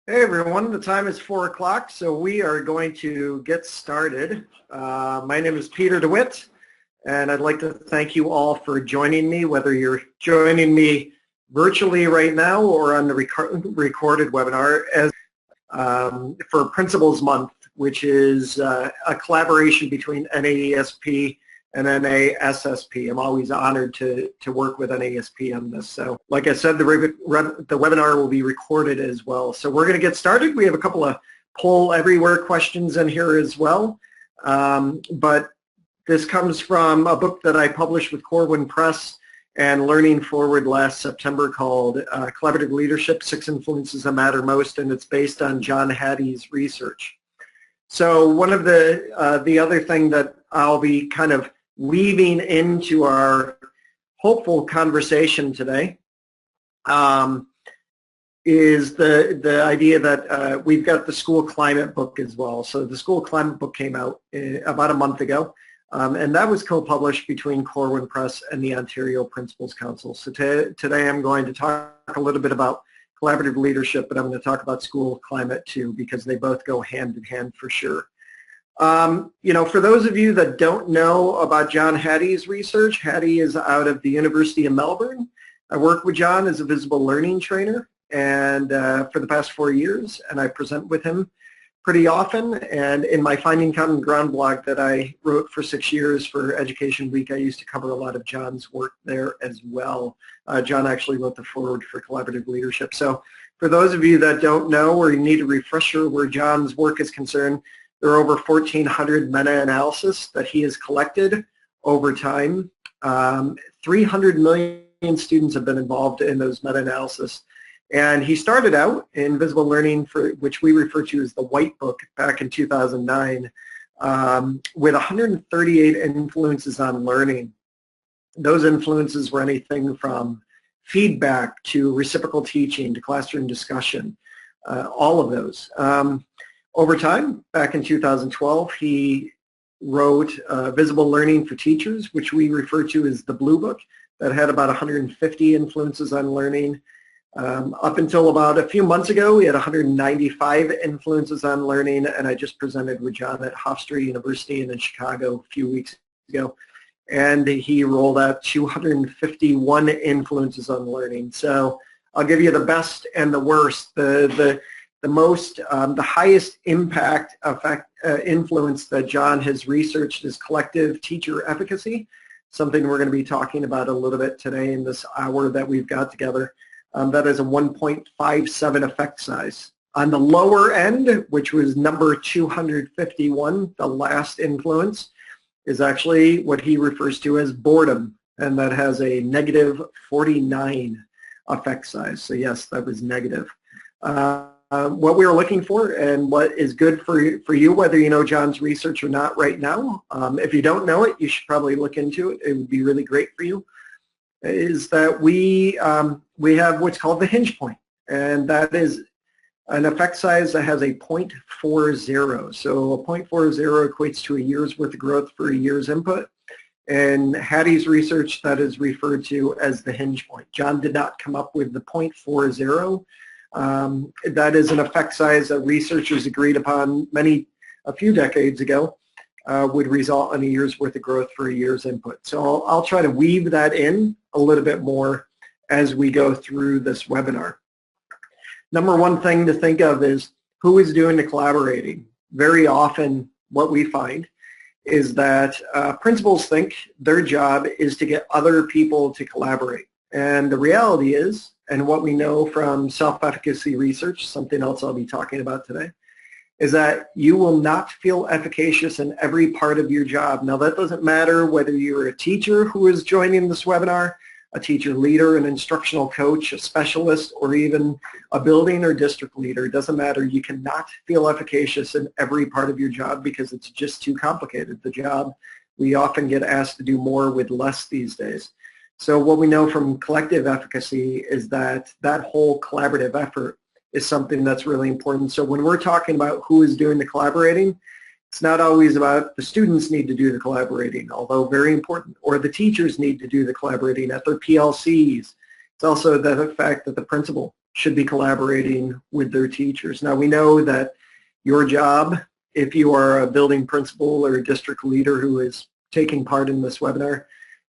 Hey everyone, the time is 4 o'clock, so we are going to get started. My name is Peter DeWitt, and I'd like to thank you all for joining me, whether you're joining me virtually right now or on the recorded webinar for Principals Month, which is a collaboration between NAESP and NASSP. I'm always honored to work with NASP on this. So like I said, the webinar will be recorded as well. So we're going to get started. We have a couple of poll everywhere questions in here as well. But this comes from a book that I published with Corwin Press and Learning Forward last September called Collaborative Leadership, 6 Influences That Matter Most, and it's based on John Hattie's research. So one of the other thing that I'll be kind of weaving into our hopeful conversation today is the idea that we've got the school climate book as well. So the school climate book came out about a month ago, and that was co-published between Corwin Press and the Ontario Principals Council. So today I'm going to talk a little bit about collaborative leadership, but I'm going to talk about school climate too, because they both go hand in hand for sure. You know, for those of you that don't know about John Hattie's research, Hattie is out of the University of Melbourne. I work with John as a visible learning trainer and for the past 4 years, and I present with him pretty often. And in my Finding Common Ground blog that I wrote for 6 years for Education Week, I used to cover a lot of John's work there as well. John actually wrote the foreword for collaborative leadership. So for those of you that don't know or you need a refresher where John's work is concerned, there are over 1,400 meta-analysis that he has collected over time. 300 million students have been involved in those meta-analysis. And he started out in visible learning, which we refer to as the White Book, back in 2009, with 138 influences on learning. Those influences were anything from feedback to reciprocal teaching to classroom discussion, all of those. Over time, back in 2012, he wrote Visible Learning for Teachers, which we refer to as the Blue Book, that had about 150 influences on learning. Up until about a few months ago, we had 195 influences on learning, and I just presented with John at Hofstra University in Chicago a few weeks ago, and he rolled out 251 influences on learning. So I'll give you the best and the worst. The highest impact influence that John has researched is collective teacher efficacy, something we're going to be talking about a little bit today in this hour that we've got together. That is a 1.57 effect size. On the lower end, which was number 251, the last influence, is actually what he refers to as boredom, and that has a negative 49 effect size. So yes, that was negative. What we were looking for and what is good for you, whether you know John's research or not right now, if you don't know it, you should probably look into it. It would be really great for you, is that we have what's called the hinge point, and that is an effect size that has a 0.40. So a 0.40 equates to a year's worth of growth for a year's input. And Hattie's research, that is referred to as the hinge point. John did not come up with the 0.40. That is an effect size that researchers agreed upon a few decades ago would result in a year's worth of growth for a year's input. So I'll try to weave that in a little bit more as we go through this webinar. Number one thing to think of is who is doing the collaborating. Very often what we find is that principals think their job is to get other people to collaborate. And the reality is, and what we know from self-efficacy research, something else I'll be talking about today, is that you will not feel efficacious in every part of your job. Now that doesn't matter whether you're a teacher who is joining this webinar, a teacher leader, an instructional coach, a specialist, or even a building or district leader. It doesn't matter. You cannot feel efficacious in every part of your job because it's just too complicated. The job, we often get asked to do more with less these days. So what we know from collective efficacy is that that whole collaborative effort is something that's really important. So when we're talking about who is doing the collaborating, it's not always about the students need to do the collaborating, although very important, or the teachers need to do the collaborating at their PLCs, It's also the fact that the principal should be collaborating with their teachers. Now we know that your job, if you are a building principal or a district leader who is taking part in this webinar,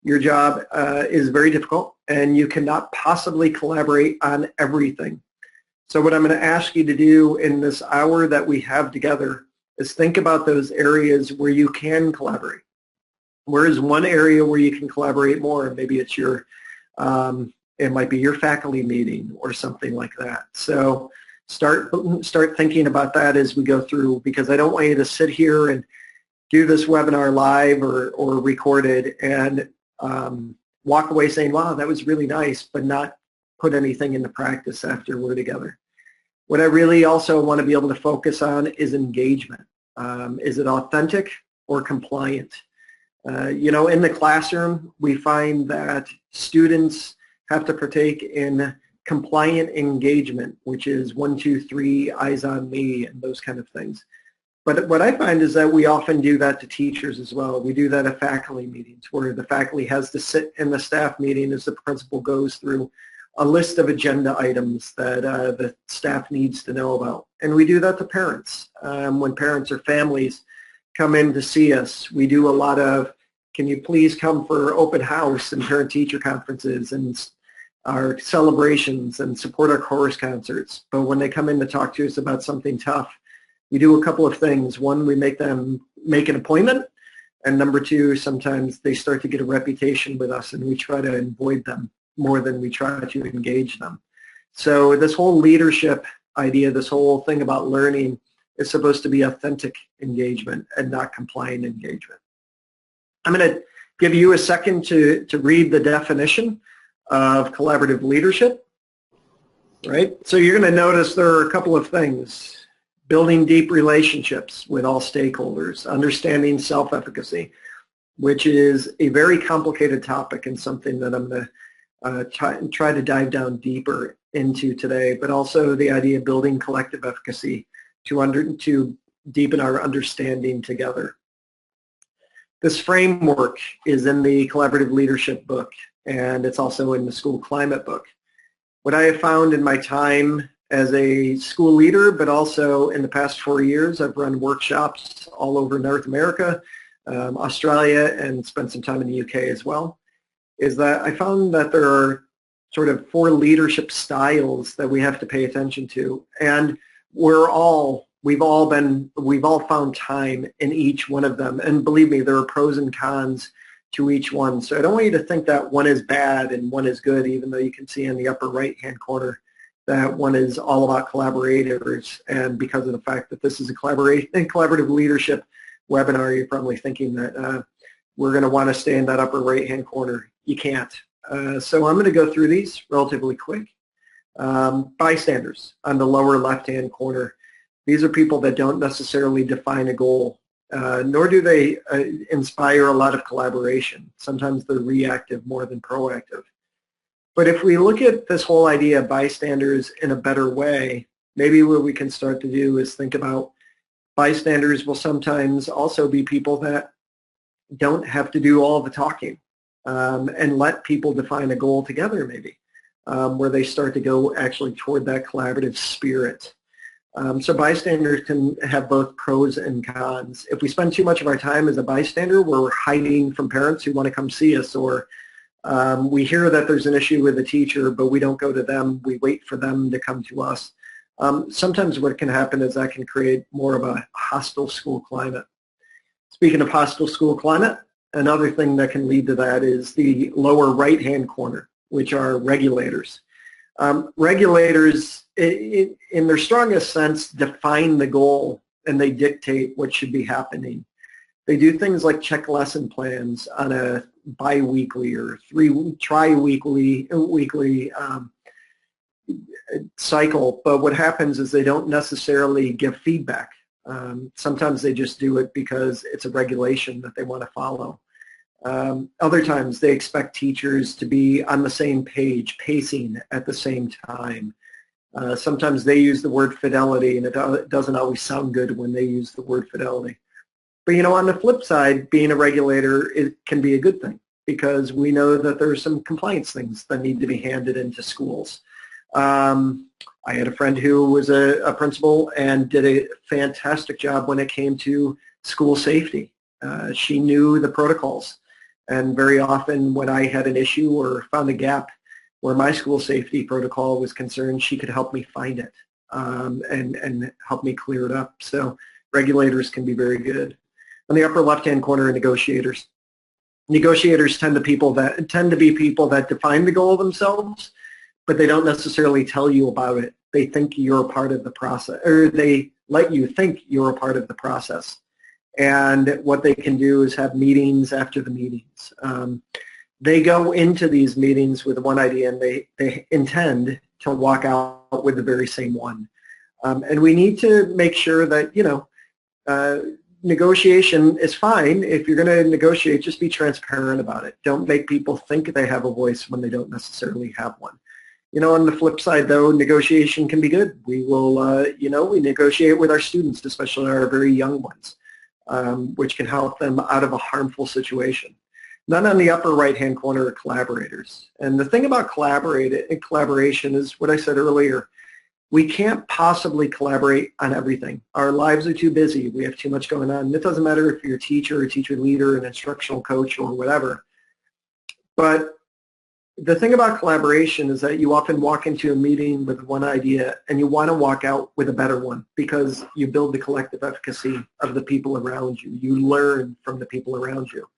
your job is very difficult and you cannot possibly collaborate on everything. So what I'm going to ask you to do in this hour that we have together is think about those areas where you can collaborate. Where is one area where you can collaborate more? Maybe it's your, it might be your faculty meeting or something like that. So start thinking about that as we go through, because I don't want you to sit here and do this webinar live or recorded and walk away saying, wow, that was really nice, but not put anything into practice after we're together. What I really also want to be able to focus on is engagement. Is it authentic or compliant? You know, in the classroom, we find that students have to partake in compliant engagement, which is 1, 2, 3, eyes on me, and those kind of things. But what I find is that we often do that to teachers as well. We do that at faculty meetings, where the faculty has to sit in the staff meeting as the principal goes through a list of agenda items that the staff needs to know about. And we do that to parents. When parents or families come in to see us, we do a lot of, can you please come for open house and parent-teacher conferences and our celebrations and support our chorus concerts. But when they come in to talk to us about something tough, we do a couple of things. One, we make them make an appointment. And number two, sometimes they start to get a reputation with us and we try to avoid them more than we try to engage them. So this whole leadership idea, this whole thing about learning is supposed to be authentic engagement and not compliant engagement. I'm going to give you a second to read the definition of collaborative leadership, right? So you're going to notice there are a couple of things. Building deep relationships with all stakeholders, understanding self-efficacy, which is a very complicated topic and something that I'm going to try to dive down deeper into today, but also the idea of building collective efficacy to deepen our understanding together. This framework is in the Collaborative Leadership book, and it's also in the School Climate book. What I have found in my time as a school leader, but also in the past 4 years, I've run workshops all over North America, Australia, and spent some time in the UK as well, is that I found that there are sort of 4 leadership styles that we have to pay attention to. And we've all found time in each one of them. And believe me, there are pros and cons to each one. So I don't want you to think that one is bad and one is good, even though you can see in the upper right-hand corner that one is all about collaborators. And because of the fact that this is a collaborative leadership webinar, you're probably thinking that we're going to want to stay in that upper right-hand corner. You can't. So I'm going to go through these relatively quick. Bystanders on the lower left-hand corner. These are people that don't necessarily define a goal, nor do they inspire a lot of collaboration. Sometimes they're reactive more than proactive. But if we look at this whole idea of bystanders in a better way, maybe what we can start to do is think about bystanders will sometimes also be people that don't have to do all the talking and let people define a goal together maybe, where they start to go actually toward that collaborative spirit. So bystanders can have both pros and cons. If we spend too much of our time as a bystander, we're hiding from parents who want to come see us, or we hear that there's an issue with a teacher, but we don't go to them. We wait for them to come to us. Sometimes what can happen is that can create more of a hostile school climate. Speaking of hostile school climate, another thing that can lead to that is the lower right-hand corner, which are regulators. Regulators, in their strongest sense, define the goal and they dictate what should be happening. They do things like check lesson plans on a bi-weekly or tri-weekly cycle, but what happens is they don't necessarily give feedback. Sometimes they just do it because it's a regulation that they want to follow. Other times they expect teachers to be on the same page, pacing at the same time. Sometimes they use the word fidelity, and it doesn't always sound good when they use the word fidelity. But you know, on the flip side, being a regulator, it can be a good thing. because we know that there's some compliance things that need to be handed into schools. I had a friend who was a principal and did a fantastic job when it came to school safety. She knew the protocols, and very often when I had an issue or found a gap where my school safety protocol was concerned, she could help me find it and help me clear it up. So regulators can be very good. On the upper left-hand corner are negotiators. Negotiators tend to be people that define the goal themselves, but they don't necessarily tell you about it. They think you're a part of the process, or they let you think you're a part of the process. And what they can do is have meetings after the meetings. They go into these meetings with one idea, and they intend to walk out with the very same one. And we need to make sure that, negotiation is fine. If you're going to negotiate, just be transparent about it. Don't make people think they have a voice when they don't necessarily have one. On the flip side, though, negotiation can be good. We will, we negotiate with our students, especially our very young ones, which can help them out of a harmful situation. Then on the upper right-hand corner are collaborators. And the thing about collaboration is what I said earlier. We can't possibly collaborate on everything. Our lives are too busy. We have too much going on. It doesn't matter if you're a teacher, a teacher leader, an instructional coach, or whatever. But the thing about collaboration is that you often walk into a meeting with one idea and you want to walk out with a better one because you build the collective efficacy of the people around you. You learn from the people around you.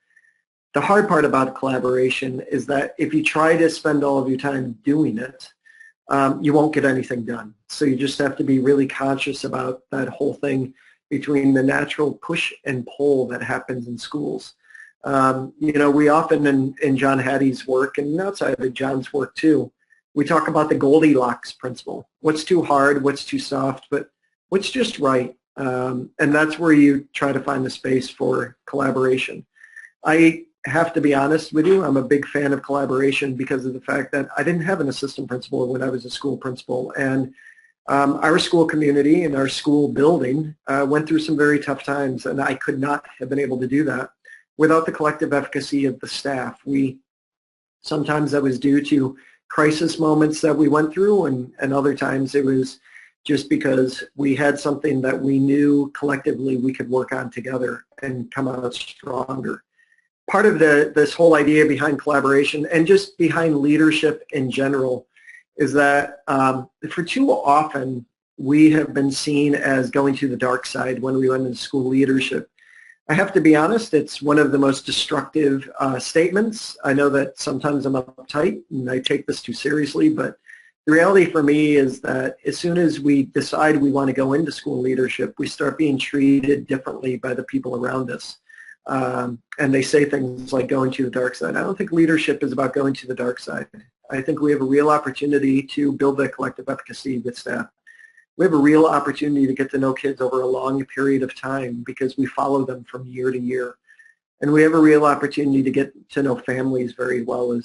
The hard part about collaboration is that if you try to spend all of your time doing it, you won't get anything done. So you just have to be really conscious about that whole thing between the natural push and pull that happens in schools. We often in John Hattie's work, and outside of John's work too, we talk about the Goldilocks principle. What's too hard, what's too soft, but what's just right. And that's where you try to find the space for collaboration. I have to be honest with you, I'm a big fan of collaboration because of the fact that I didn't have an assistant principal when I was a school principal. And our school community and our school building went through some very tough times, and I could not have been able to do that without the collective efficacy of the staff. Sometimes that was due to crisis moments that we went through, and other times it was just because we had something that we knew collectively we could work on together and come out stronger. Part of this whole idea behind collaboration and just behind leadership in general is that for too often we have been seen as going to the dark side when we went into school leadership. I have to be honest, it's one of the most destructive statements. I know that sometimes I'm uptight and I take this too seriously, but the reality for me is that as soon as we decide we want to go into school leadership, we start being treated differently by the people around us. And they say things like going to the dark side. I don't think leadership is about going to the dark side. I think we have a real opportunity to build that collective efficacy with staff. We have a real opportunity to get to know kids over a long period of time because we follow them from year to year. And we have a real opportunity to get to know families very well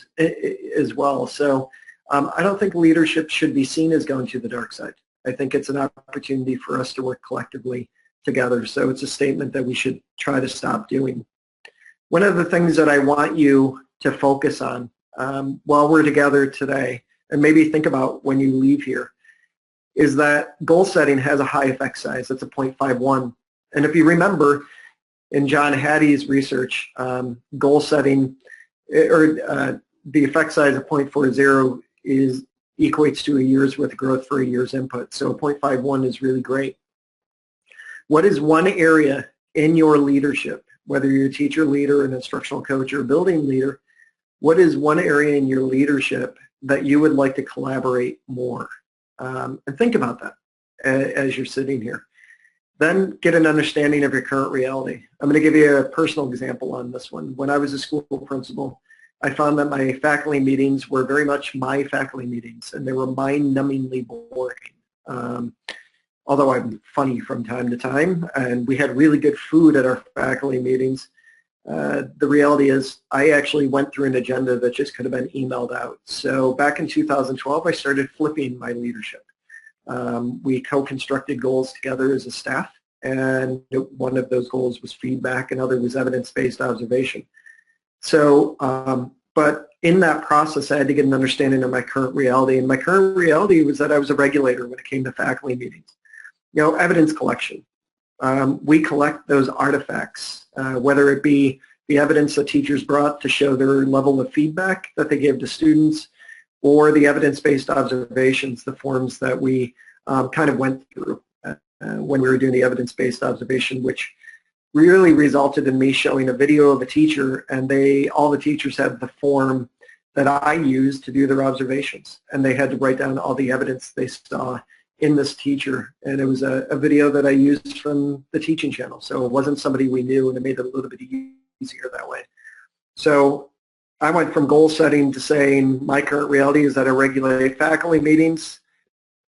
as well. So I don't think leadership should be seen as going to the dark side. I think it's an opportunity for us to work collectively together. So it's a statement that we should try to stop doing. One of the things that I want you to focus on while we're together today, and maybe think about when you leave here, is that goal setting has a high effect size. It's a 0.51. And if you remember in John Hattie's research, goal setting, or the effect size of 0.40 equates to a year's worth of growth for a year's input. So 0.51 is really great. What is one area in your leadership, whether you're a teacher, leader, an instructional coach, or a building leader, what is one area in your leadership that you would like to collaborate more? And think about that as you're sitting here. Then get an understanding of your current reality. I'm going to give you a personal example on this one. When I was a school principal, I found that my faculty meetings were very much my faculty meetings, and they were mind-numbingly boring. Although I'm funny from time to time, and we had really good food at our faculty meetings, the reality is I actually went through an agenda that just could have been emailed out. So back in 2012, I started flipping my leadership. We co-constructed goals together as a staff, and one of those goals was feedback, and other was evidence-based observation. So, but in that process, I had to get an understanding of my current reality. And my current reality was that I was a regulator when it came to faculty meetings. Evidence collection. We collect those artifacts, whether it be the evidence that teachers brought to show their level of feedback that they gave to students, or the evidence-based observations, the forms that we kind of went through when we were doing the evidence-based observation, which really resulted in me showing a video of a teacher, and all the teachers had the form that I used to do their observations, and they had to write down all the evidence they saw in this teacher, and it was a video that I used from the teaching channel, so it wasn't somebody we knew, and it made it a little bit easier that way. So I went from goal setting to saying my current reality is that I regulate faculty meetings.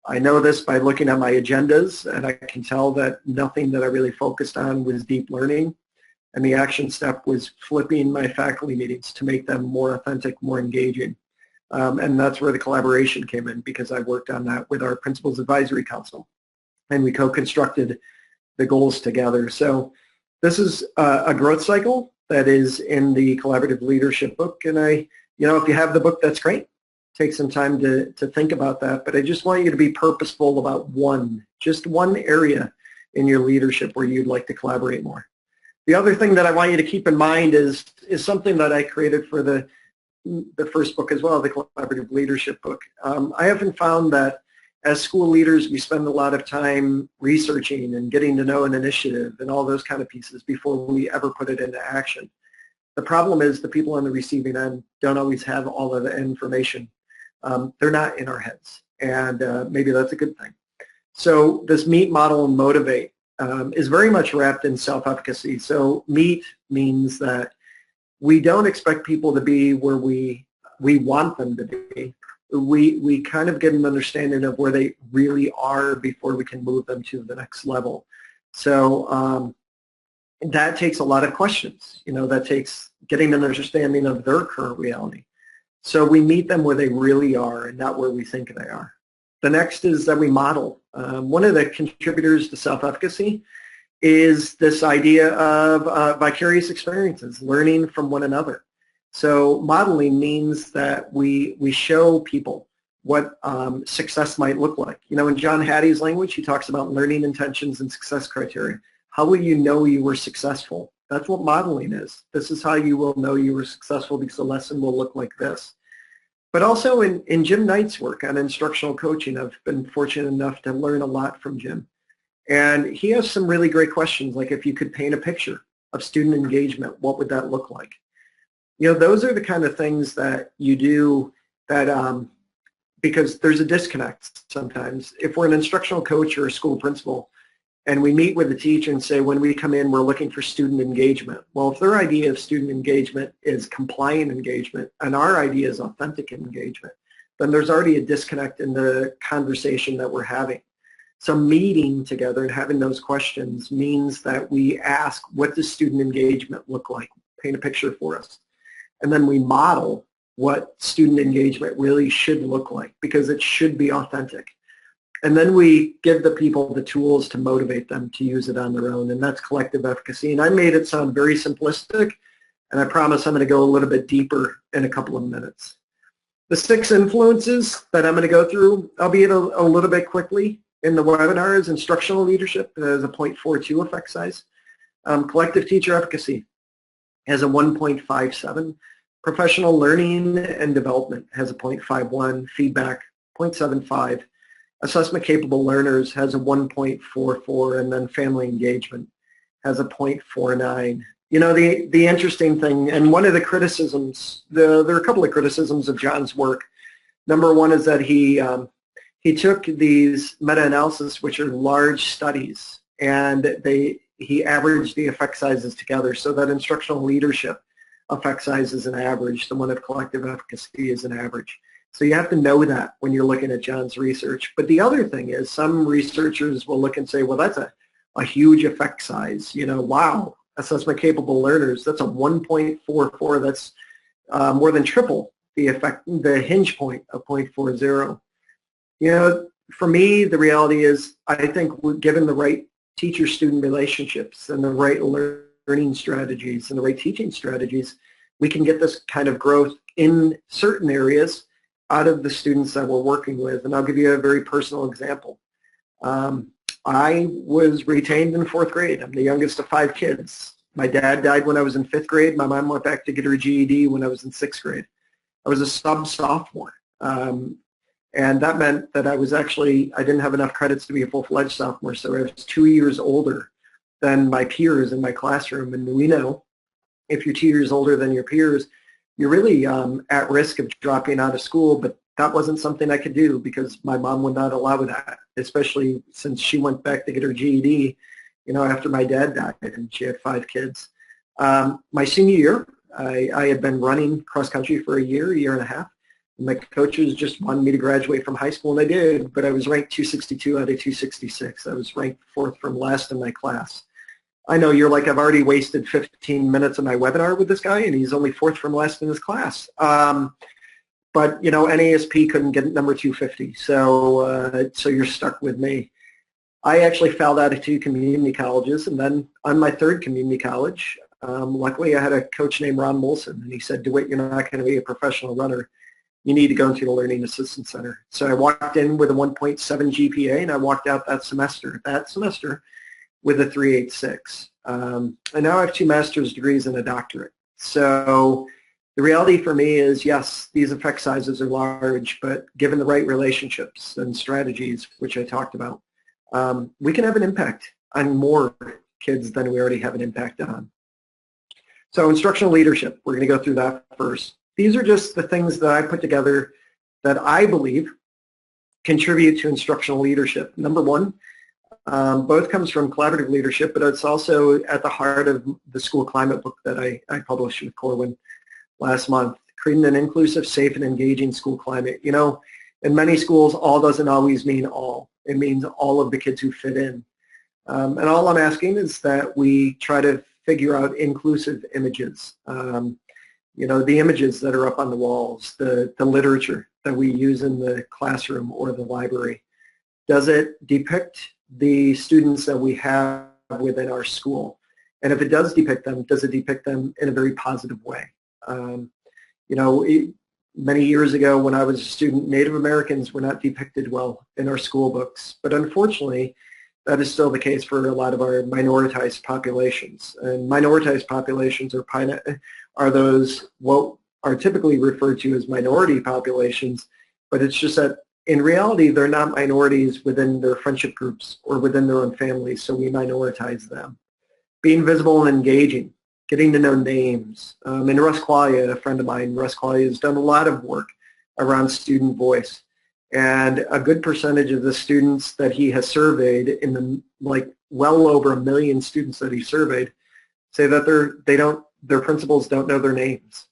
I know this by looking at my agendas, and I can tell that nothing that I really focused on was deep learning, and the action step was flipping my faculty meetings to make them more authentic, more engaging. And that's where the collaboration came in, because I worked on that with our Principals Advisory Council, and we co-constructed the goals together. So this is a growth cycle that is in the Collaborative Leadership book, and if you have the book, that's great. Take some time to think about that, but I just want you to be purposeful about just one area in your leadership where you'd like to collaborate more. The other thing that I want you to keep in mind is something that I created for the first book as well, the Collaborative Leadership book. I haven't found that as school leaders we spend a lot of time researching and getting to know an initiative and all those kind of pieces before we ever put it into action. The problem is the people on the receiving end don't always have all of the information. They're not in our heads, and maybe that's a good thing. So this MEET model and motivate is very much wrapped in self-efficacy. So MEET means that we don't expect people to be where we want them to be. We kind of get an understanding of where they really are before we can move them to the next level. So that takes a lot of questions. That takes getting an understanding of their current reality. So we meet them where they really are and not where we think they are. The next is that we model. One of the contributors to self-efficacy is this idea of vicarious experiences, learning from one another. So modeling means that we show people what success might look like. In John Hattie's language, he talks about learning intentions and success criteria. How will you know you were successful? That's what modeling is. This is how you will know you were successful, because the lesson will look like this. But also in Jim Knight's work on instructional coaching, I've been fortunate enough to learn a lot from Jim. And he has some really great questions, like if you could paint a picture of student engagement, what would that look like? Those are the kind of things that you do that, because there's a disconnect sometimes. If we're an instructional coach or a school principal, and we meet with the teacher and say, when we come in, we're looking for student engagement. Well, if their idea of student engagement is compliant engagement and our idea is authentic engagement, then there's already a disconnect in the conversation that we're having. So meeting together and having those questions means that we ask, what does student engagement look like? Paint a picture for us. And then we model what student engagement really should look like, because it should be authentic. And then we give the people the tools to motivate them to use it on their own, and that's collective efficacy. And I made it sound very simplistic, and I promise I'm going to go a little bit deeper in a couple of minutes. The 6 influences that I'm going to go through, albeit a little bit quickly in the webinar, is instructional leadership has a 0.42 effect size. Collective teacher efficacy has a 1.57. Professional learning and development has a 0.51. Feedback, 0.75. Assessment capable learners has a 1.44, and then family engagement has a 0.49. The interesting thing, and one of the criticisms, there are a couple of criticisms of John's work. Number one is that he took these meta-analysis, which are large studies, and he averaged the effect sizes together, so that instructional leadership effect size is an average. The one of collective efficacy is an average. So you have to know that when you're looking at John's research. But the other thing is, some researchers will look and say, well, that's a huge effect size. Wow, assessment capable learners, that's a 1.44. That's more than triple the hinge point of 0.40. For me, the reality is, I think given the right teacher-student relationships and the right learning strategies and the right teaching strategies, we can get this kind of growth in certain areas out of the students that we're working with. And I'll give you a very personal example. I was retained in 4th grade. I'm the youngest of 5 kids. My dad died when I was in 5th grade. My mom went back to get her GED when I was in 6th grade. I was a sub-sophomore. And that meant that I didn't have enough credits to be a full-fledged sophomore, so I was 2 years older than my peers in my classroom. And we know if you're 2 years older than your peers, you're really at risk of dropping out of school, but that wasn't something I could do because my mom would not allow that, especially since she went back to get her GED, after my dad died, and she had 5 kids. My senior year, I had been running cross-country for a year and a half. My coaches just wanted me to graduate from high school, and I did, but I was ranked 262 out of 266. I was ranked 4th from last in my class. I know you're like, I've already wasted 15 minutes of my webinar with this guy, and he's only 4th from last in his class. But, NASP couldn't get number 250, so you're stuck with me. I actually failed out of 2 community colleges, and then on my 3rd community college, luckily I had a coach named Ron Molson, and he said, DeWitt, you're not going to be a professional runner. You need to go into the Learning Assistance Center. So I walked in with a 1.7 GPA, and I walked out that semester with a 3.86. And now I have 2 master's degrees and a doctorate. So the reality for me is, yes, these effect sizes are large, but given the right relationships and strategies, which I talked about, we can have an impact on more kids than we already have an impact on. So instructional leadership, we're going to go through that first. These are just the things that I put together that I believe contribute to instructional leadership. Number one, both comes from collaborative leadership, but it's also at the heart of the school climate book that I published with Corwin last month, creating an inclusive, safe, and engaging school climate. In many schools, all doesn't always mean all. It means all of the kids who fit in. And all I'm asking is that we try to figure out inclusive images. The images that are up on the walls, the literature that we use in the classroom or the library. Does it depict the students that we have within our school? And if it does depict them, does it depict them in a very positive way? Many years ago when I was a student, Native Americans were not depicted well in our school books. But unfortunately, that is still the case for a lot of our minoritized populations. And minoritized populations are those what are typically referred to as minority populations, but it's just that in reality they're not minorities within their friendship groups or within their own families, so we minoritize them. Being visible and engaging, getting to know names. And Russ Qualia, a friend of mine, Russ Qualia has done a lot of work around student voice. And a good percentage of the students that he has surveyed, in the well over 1 million students that he surveyed, say that their principals don't know their names.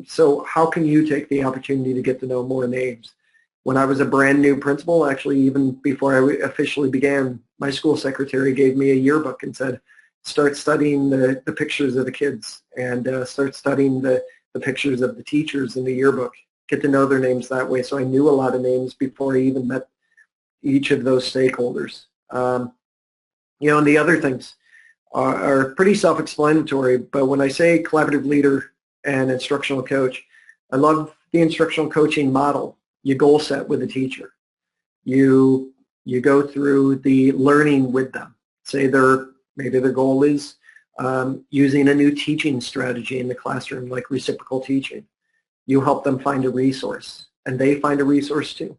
So how can you take the opportunity to get to know more names? When I was a brand new principal, actually even before I officially began, my school secretary gave me a yearbook and said, start studying the pictures of the kids and start studying the pictures of the teachers in the yearbook. Get to know their names that way. So I knew a lot of names before I even met each of those stakeholders. And the other things are pretty self-explanatory, but when I say collaborative leader and instructional coach, I love the instructional coaching model. You goal set with a teacher. You go through the learning with them. Say maybe their goal is using a new teaching strategy in the classroom, like reciprocal teaching. You help them find a resource, and they find a resource too.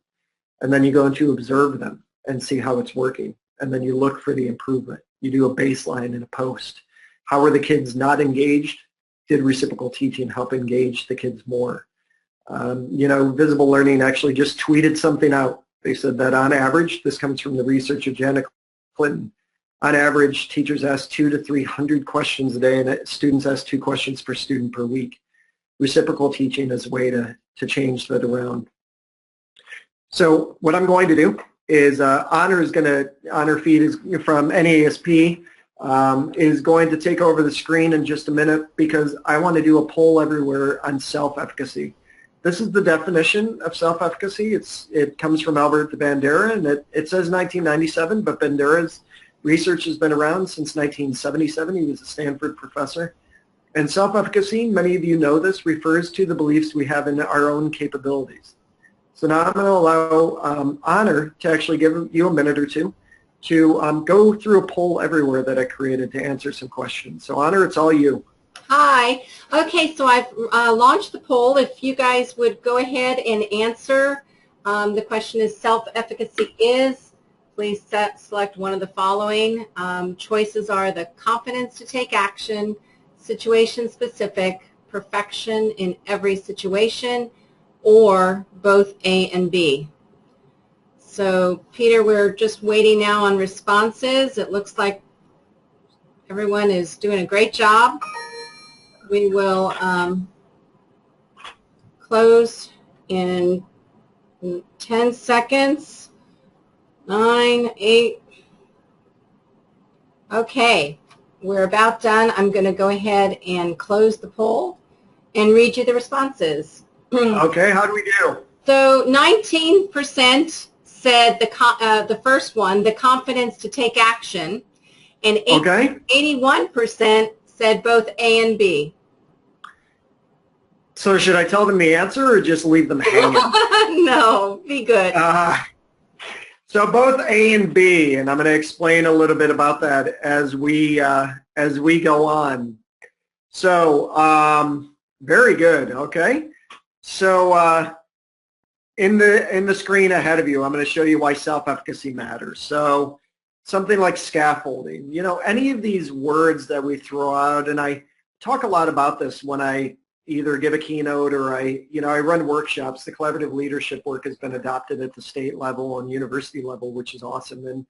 And then you go into observe them and see how it's working. And then you look for the improvement. You do a baseline and a post. How are the kids not engaged? Did reciprocal teaching help engage the kids more? Visible Learning actually just tweeted something out. They said that on average, this comes from the research of Janet Clinton, on average, teachers ask 200 to 300 questions a day, and students ask 2 questions per student per week. Reciprocal teaching is a way to change that around. So what I'm going to do is Honor Feed is from NASP, is going to take over the screen in just a minute because I want to do a poll everywhere on self-efficacy. This is the definition of self-efficacy. It comes from Albert de Bandera, and it says 1997, but Bandera's research has been around since 1977. He was a Stanford professor. And self-efficacy, many of you know this, refers to the beliefs we have in our own capabilities. So now I'm going to allow Honor to actually give you a minute or two to go through a poll everywhere that I created to answer some questions. So Honor, it's all you. Hi. Okay, so I've launched the poll. If you guys would go ahead and answer, the question is self-efficacy is, please select one of the following. Choices are the confidence to take action, situation specific, perfection in every situation, or both A and B. So Peter, we're just waiting now on responses. It looks like everyone is doing a great job. We will close in 10 seconds. 9, 8. Okay, we're about done. I'm going to go ahead and close the poll and read you the responses. Okay, how do we do? So 19% said the first one, the confidence to take action, and 81% said both A and B. So should I tell them the answer or just leave them hanging? No, be good. So both A and B, and I'm going to explain a little bit about that as we go on. So very good. Okay. So in the screen ahead of you, I'm going to show you why self-efficacy matters. So something like scaffolding. You know, any of these words that we throw out, and I talk a lot about this when I either give a keynote or I run workshops. The collaborative leadership work has been adopted at the state level and university level, which is awesome. And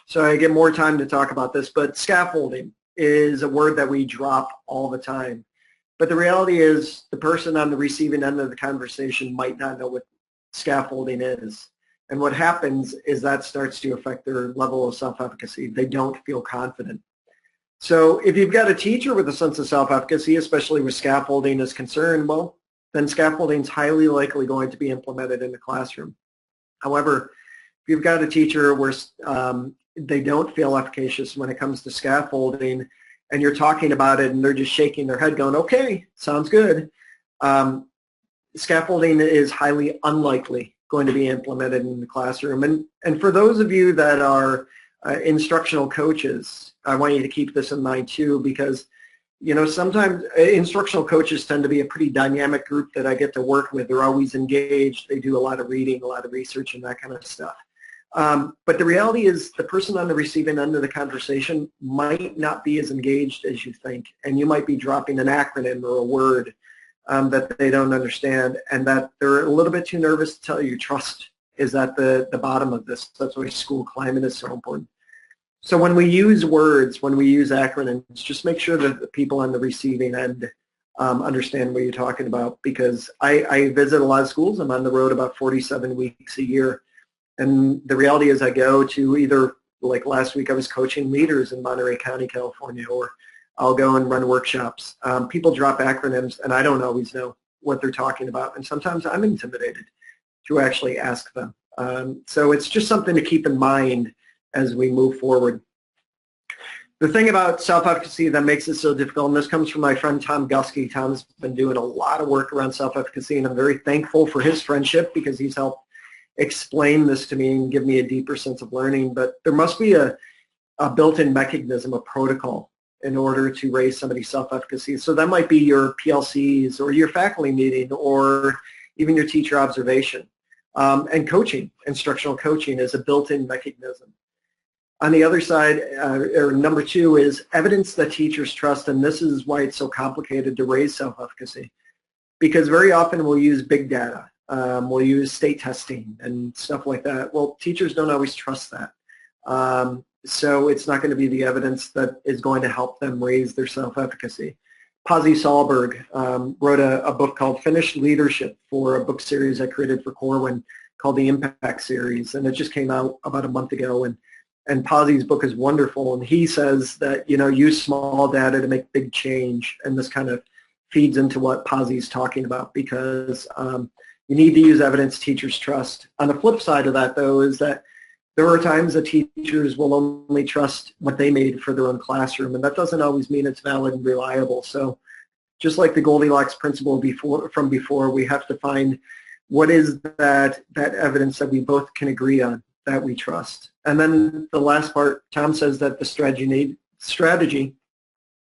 so I get more time to talk about this, but scaffolding is a word that we drop all the time. But the reality is the person on the receiving end of the conversation might not know what scaffolding is. And what happens is that starts to affect their level of self-efficacy. They don't feel confident. So if you've got a teacher with a sense of self-efficacy, especially where scaffolding is concerned, well, then scaffolding is highly likely going to be implemented in the classroom. However, if you've got a teacher where they don't feel efficacious when it comes to scaffolding, and you're talking about it and they're just shaking their head going, okay, sounds good, scaffolding is highly unlikely going to be implemented in the classroom. And for those of you that are instructional coaches, I want you to keep this in mind too, because sometimes instructional coaches tend to be a pretty dynamic group that I get to work with. They're always engaged. They do a lot of reading, a lot of research, and that kind of stuff. But the reality is the person on the receiving end of the conversation might not be as engaged as you think, and you might be dropping an acronym or a word that they don't understand, and that they're a little bit too nervous to tell you. Trust is at the bottom of this. That's why school climate is so important. So when we use words, when we use acronyms, just make sure that the people on the receiving end understand what you're talking about, because I visit a lot of schools. I'm on the road about 47 weeks a year. And the reality is I go to either, like last week I was coaching leaders in Monterey County, California, or I'll go and run workshops. People drop acronyms and I don't always know what they're talking about. And sometimes I'm intimidated to actually ask them. So it's just something to keep in mind as we move forward. The thing about self-efficacy that makes it so difficult, and this comes from my friend Tom Gusky. Tom's been doing a lot of work around self-efficacy, and I'm very thankful for his friendship because he's helped explain this to me and give me a deeper sense of learning. But there must be a built-in mechanism, a protocol, in order to raise somebody's self-efficacy. So that might be your PLCs or your faculty meeting or even your teacher observation. And coaching, instructional coaching, is a built-in mechanism. On the other side, or number two, is evidence that teachers trust, and this is why it's so complicated to raise self-efficacy, because very often we'll use big data. We'll use state testing and stuff like that. Well, teachers don't always trust that. So it's not going to be the evidence that is going to help them raise their self-efficacy. Pasi Sahlberg wrote a book called Finished Leadership for a book series I created for Corwin called the Impact Series, and it just came out about a month ago. And Pasi's book is wonderful, and he says that, use small data to make big change, and this kind of feeds into what Pasi's talking about, because you need to use evidence teachers trust. On the flip side of that, though, is that there are times that teachers will only trust what they made for their own classroom, and that doesn't always mean it's valid and reliable. So just like the Goldilocks principle from before, we have to find what is that evidence that we both can agree on, that we trust. And then the last part, Tom says that the strategy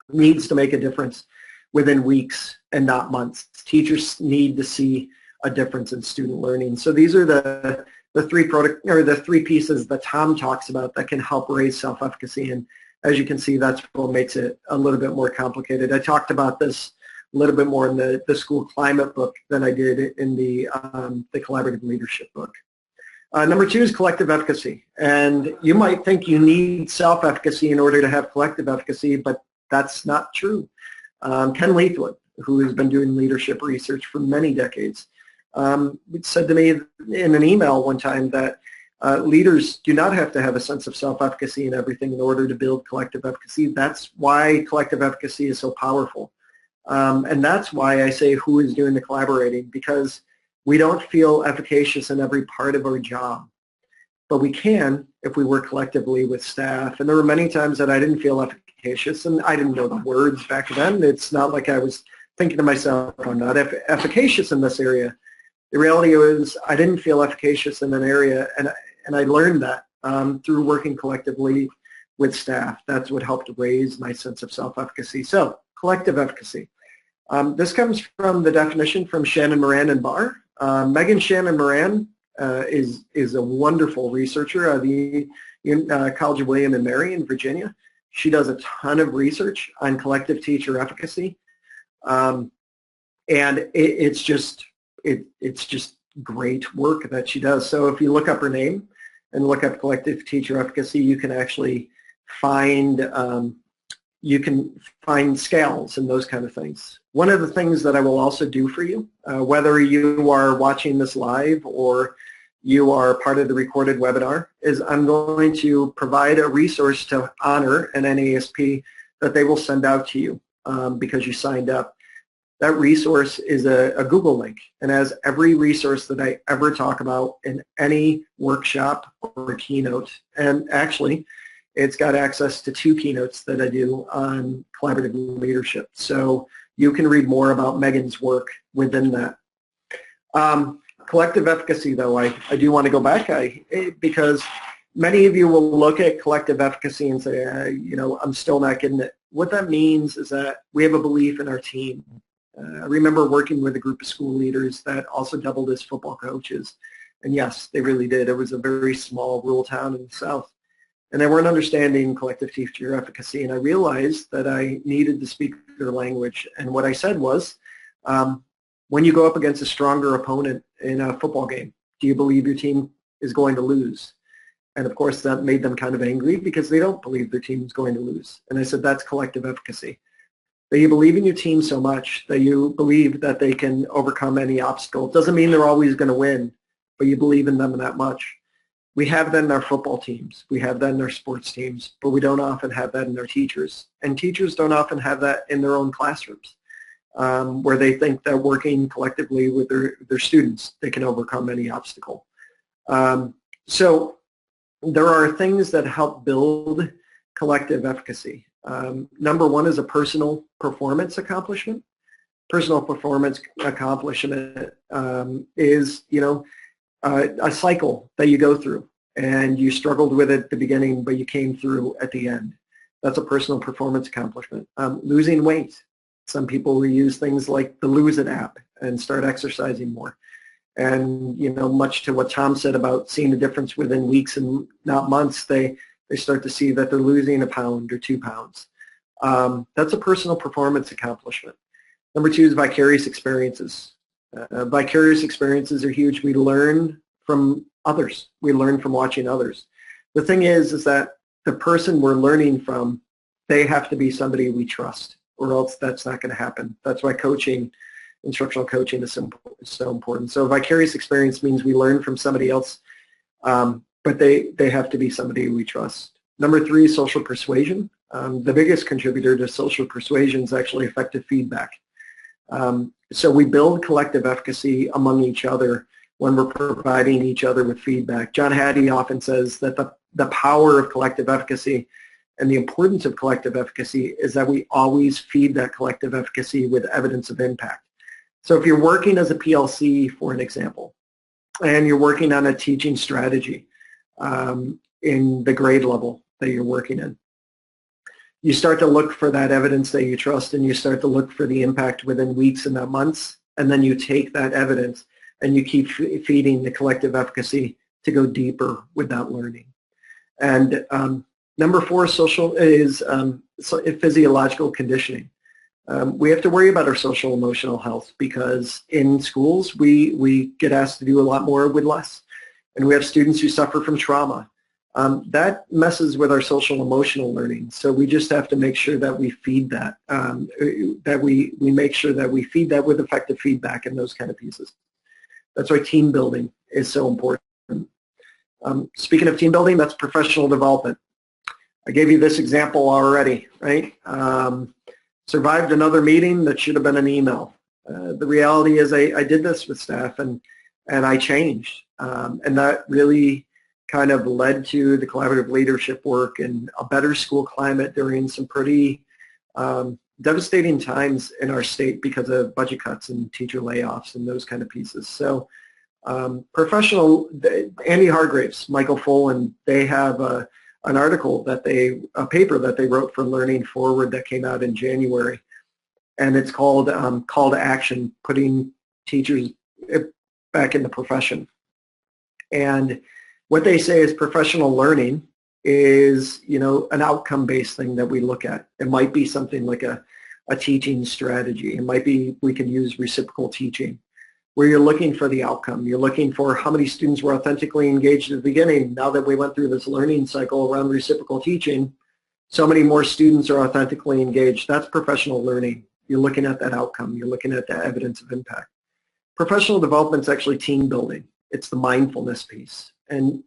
needs to make a difference within weeks and not months. Teachers need to see a difference in student learning. So these are the three pieces that Tom talks about that can help raise self-efficacy. And as you can see, that's what makes it a little bit more complicated. I talked about this a little bit more in the school climate book than I did in the collaborative leadership book. Number 2 is collective efficacy. And you might think you need self-efficacy in order to have collective efficacy, but that's not true. Ken Leithwood, who has been doing leadership research for many decades, said to me in an email one time that leaders do not have to have a sense of self-efficacy in everything in order to build collective efficacy. That's why collective efficacy is so powerful. And that's why I say who is doing the collaborating, because we don't feel efficacious in every part of our job. But we can if we work collectively with staff. And there were many times that I didn't feel efficacious, and I didn't know the words back then. It's not like I was thinking to myself, I'm not efficacious in this area. The reality was I didn't feel efficacious in an area, and I learned that through working collectively with staff. That's what helped raise my sense of self-efficacy. So, collective efficacy. This comes from the definition from Shannon Moran and Barr. Megan Shannon Moran is a wonderful researcher at the College of William and Mary in Virginia. She does a ton of research on collective teacher efficacy, and it's just great work that she does. So if you look up her name and look up collective teacher efficacy, you can actually find scales and those kind of things. One of the things that I will also do for you, whether you are watching this live or you are part of the recorded webinar, is I'm going to provide a resource to honor an NASP that they will send out to you because you signed up. That resource is a Google link, and as every resource that I ever talk about in any workshop or keynote, and actually it's got access to 2 keynotes that I do on collaborative leadership. So you can read more about Megan's work within that. Collective efficacy, though, I do want to go back because many of you will look at collective efficacy and say, I'm still not getting it. What that means is that we have a belief in our team. I remember working with a group of school leaders that also doubled as football coaches. And yes, they really did. It was a very small rural town in the South. And they weren't understanding collective teacher efficacy. And I realized that I needed to speak their language. And what I said was, when you go up against a stronger opponent in a football game, do you believe your team is going to lose? And of course, that made them kind of angry because they don't believe their team is going to lose. And I said, that's collective efficacy. That you believe in your team so much that you believe that they can overcome any obstacle. It doesn't mean they're always going to win, but you believe in them that much. We have that in our football teams. We have that in our sports teams, but we don't often have that in our teachers. And teachers don't often have that in their own classrooms, where they think that working collectively with their students, they can overcome any obstacle. So there are things that help build collective efficacy. Number 1 is a personal performance accomplishment. Personal performance accomplishment is, a cycle that you go through, and you struggled with it at the beginning, but you came through at the end. That's a personal performance accomplishment. Losing weight. Some people will use things like the Lose It app and start exercising more. And, much to what Tom said about seeing a difference within weeks and not months, they start to see that they're losing a pound or 2 pounds. That's a personal performance accomplishment. Number 2 is vicarious experiences. Vicarious experiences are huge. We learn from others. We learn from watching others. The thing is that the person we're learning from, they have to be somebody we trust, or else that's not going to happen. That's why instructional coaching is so important. So vicarious experience means we learn from somebody else, but they have to be somebody we trust. Number 3 is social persuasion. The biggest contributor to social persuasion is actually effective feedback. So we build collective efficacy among each other when we're providing each other with feedback. John Hattie often says that the power of collective efficacy And the importance of collective efficacy is that we always feed that collective efficacy with evidence of impact. So if you're working as a PLC, for an example, and you're working on a teaching strategy in the grade level that you're working in, you start to look for that evidence that you trust, and you start to look for the impact within weeks and not months, and then you take that evidence and you keep feeding the collective efficacy to go deeper with that learning. And number 4 is physiological conditioning. We have to worry about our social emotional health because in schools we get asked to do a lot more with less. And we have students who suffer from trauma. That messes with our social emotional learning. So we just have to make sure that we feed that, that we make sure that we feed that with effective feedback and those kind of pieces. That's why team building is so important. Speaking of team building, that's professional development. I gave you this example already, right? Survived another meeting that should have been an email. The reality is I did this with staff and I changed. And that really kind of led to the collaborative leadership work and a better school climate during some pretty devastating times in our state because of budget cuts and teacher layoffs and those kind of pieces. So professional, Andy Hargraves, Michael Folan, they have an article that a paper that they wrote for Learning Forward that came out in January. And it's called Call to Action, Putting Teachers Back in the Profession. And what they say is professional learning is, an outcome-based thing that we look at. It might be something like a teaching strategy. It might be we can use reciprocal teaching, where you're looking for the outcome. You're looking for how many students were authentically engaged at the beginning. Now that we went through this learning cycle around reciprocal teaching, so many more students are authentically engaged. That's professional learning. You're looking at that outcome. You're looking at the evidence of impact. Professional development is actually team building. It's the mindfulness piece. And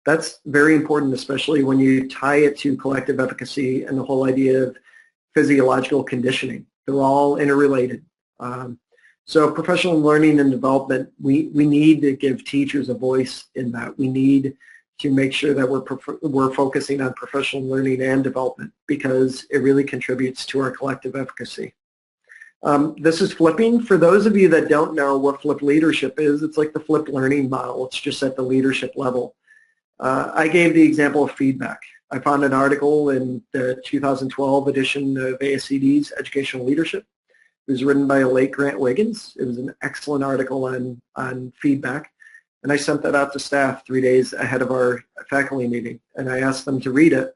that's very important, especially when you tie it to collective efficacy and the whole idea of physiological conditioning. They're all interrelated. So professional learning and development, we need to give teachers a voice in that. We need to make sure that we're focusing on professional learning and development because it really contributes to our collective efficacy. This is flipping. For those of you that don't know what flipped leadership is, it's like the flipped learning model. It's just at the leadership level. I gave the example of feedback. I found an article in the 2012 edition of ASCD's Educational Leadership. It was written by a late Grant Wiggins. It was an excellent article on feedback. And I sent that out to staff 3 days ahead of our faculty meeting. And I asked them to read it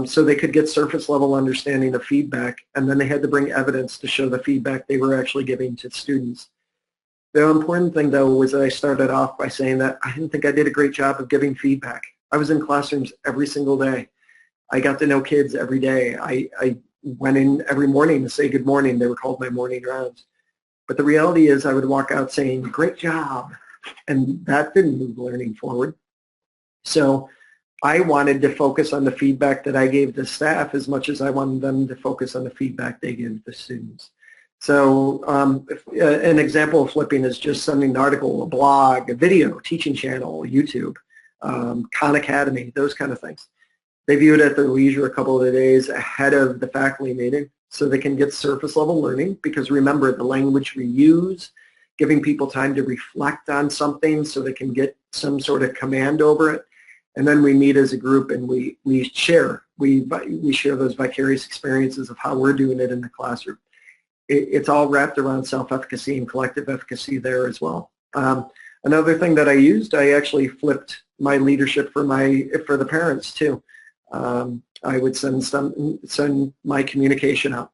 so they could get surface level understanding of feedback. And then they had to bring evidence to show the feedback they were actually giving to students. The important thing, though, was that I started off by saying that I didn't think I did a great job of giving feedback. I was in classrooms every single day. I got to know kids every day. I went in every morning to say good morning. They were called my morning rounds. But the reality is I would walk out saying, great job. And that didn't move learning forward. So I wanted to focus on the feedback that I gave the staff as much as I wanted them to focus on the feedback they gave the students. So an example of flipping is just sending an article, a blog, a video, teaching channel, YouTube, Khan Academy, those kind of things. They view it at their leisure a couple of days ahead of the faculty meeting so they can get surface level learning because remember the language we use, giving people time to reflect on something so they can get some sort of command over it. And then we meet as a group and we share. We share those vicarious experiences of how we're doing it in the classroom. It's all wrapped around self-efficacy and collective efficacy there as well. Another thing that I used, I actually flipped my leadership for the parents too. I would send my communication out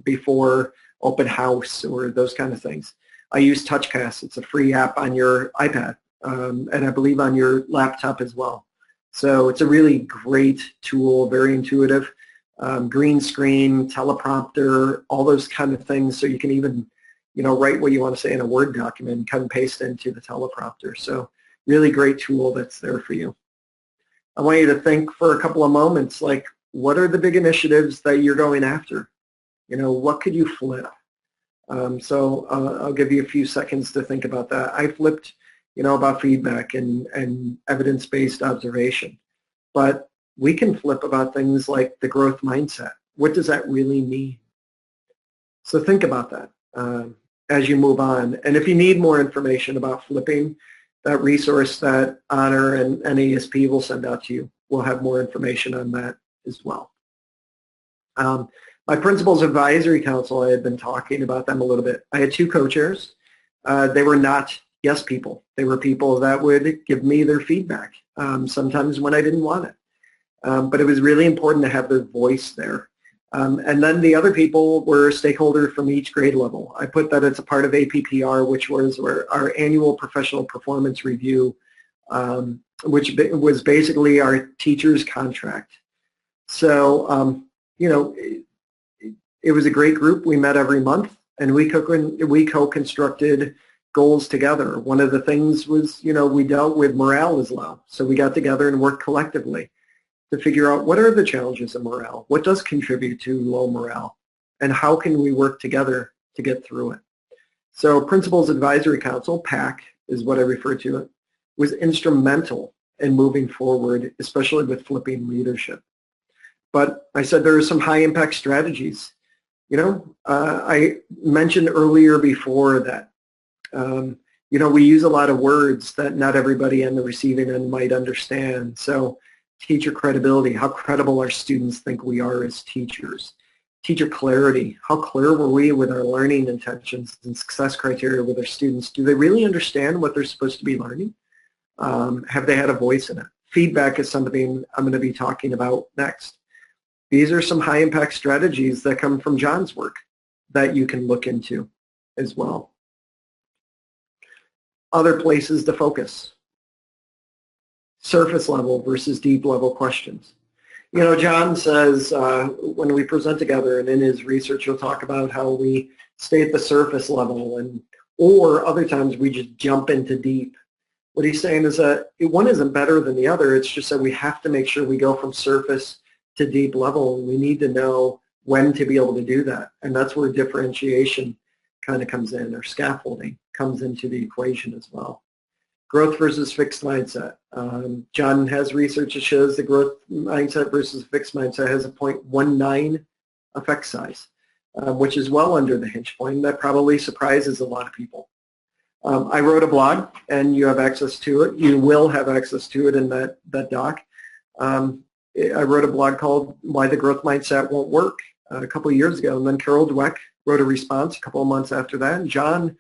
before open house or those kind of things. I use TouchCast. It's a free app on your iPad and I believe on your laptop as well. So it's a really great tool, very intuitive. Green screen, teleprompter, all those kind of things. So you can even, write what you want to say in a Word document and cut and paste into the teleprompter. So really great tool that's there for you. I want you to think for a couple of moments, like, what are the big initiatives that you're going after? What could you flip? So I'll give you a few seconds to think about that. I flipped, about feedback and evidence-based observation. But we can flip about things like the growth mindset. What does that really mean? So think about that as you move on. And if you need more information about flipping, that resource that Honor and NASP will send out to you, we'll have more information on that as well. My Principals Advisory Council, I had been talking about them a little bit. I had 2 co-chairs. They were not yes people. They were people that would give me their feedback, sometimes when I didn't want it. But it was really important to have their voice there. And then the other people were stakeholders from each grade level. I put that as a part of APPR, which was our annual professional performance review, which was basically our teacher's contract. So, you know, it was a great group. We met every month, and we co-constructed goals together. One of the things was, you know, we dealt with morale is low. So we got together and worked collectively to figure out what are the challenges of morale, what does contribute to low morale, and how can we work together to get through it. So Principals Advisory Council, PAC is what I refer to it, was instrumental in moving forward, especially with flipping leadership. But I said there are some high impact strategies. You know, I mentioned earlier before that, you know, we use a lot of words that not everybody on the receiving end might understand. So teacher credibility, how credible our students think we are as teachers. Teacher clarity, how clear were we with our learning intentions and success criteria with our students? Do they really understand what they're supposed to be learning? Have they had a voice in it? Feedback is something I'm going to be talking about next. These are some high impact strategies that come from John's work that you can look into as well. Other places to focus. Surface level versus deep level questions. You know, John says when we present together, and in his research he'll talk about how we stay at the surface level, and or other times we just jump into deep. What he's saying is that one isn't better than the other. It's just that we have to make sure we go from surface to deep level, and we need to know when to be able to do that. And that's where differentiation kind of comes in, or scaffolding comes into the equation as well. Growth versus fixed mindset. John has research that shows the growth mindset versus fixed mindset has a 0.19 effect size, which is well under the hinge point. That probably surprises a lot of people. I wrote a blog, and you have access to it. You will have access to it in that doc. I wrote a blog called Why the Growth Mindset Won't Work a couple of years ago, and then Carol DeWitt wrote a response a couple of months after that, and John